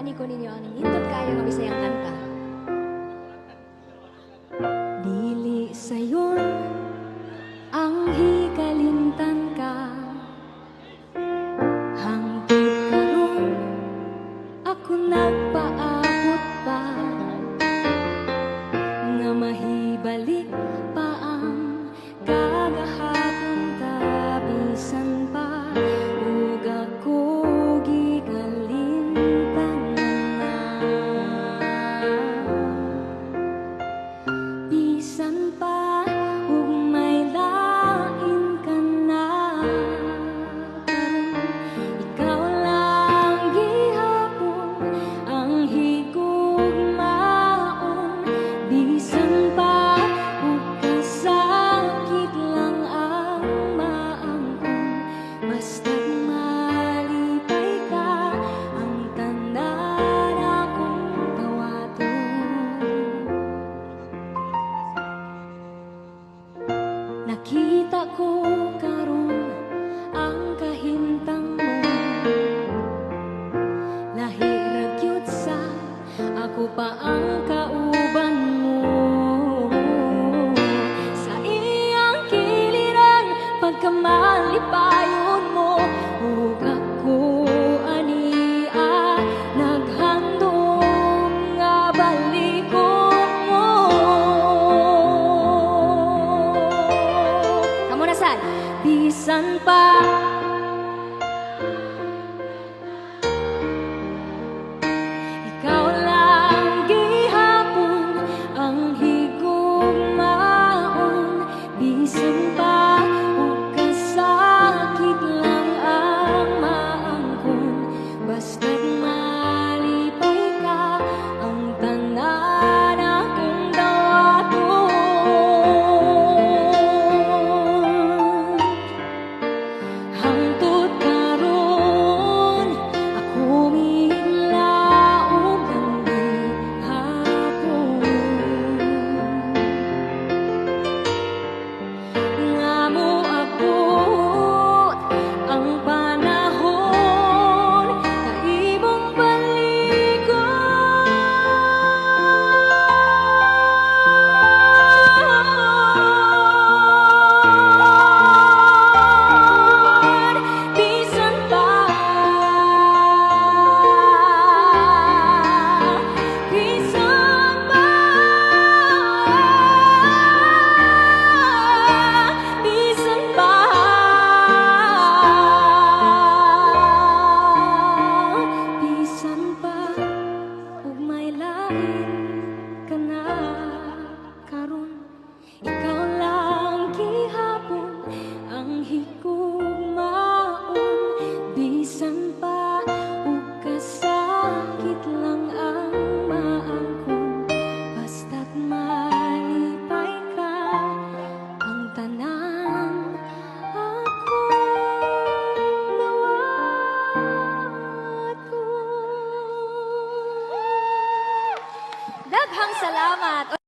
gani ko ninyo ang nindot kayo nga Bisayang kanta. Dili sayon ang hikalimtan ka, hangtod karon ako nagpaabot pa, nga mahibalik pa ang kagahapon ta, bisan pa ug ako gikalimtan na. Bisan pa ug may lain ka na, ikaw lang gihapon ang higugmaon. Bisan pa ug kasakit lang ang maangkon, basta't malipay ka ang tanan akong kawaton. Nakita ko karon ang kahimtang mo, lahi ra gyud sa ako pa ang kauban mo. Sa iyang kiliran pagkamalipayon mo, ug ako ania naghandom nga balikon mo. Kamu na sad bisan pa ikaw lang gihapon ang higugmaon, bisan pa ug kasakit lang ang maangkon, basta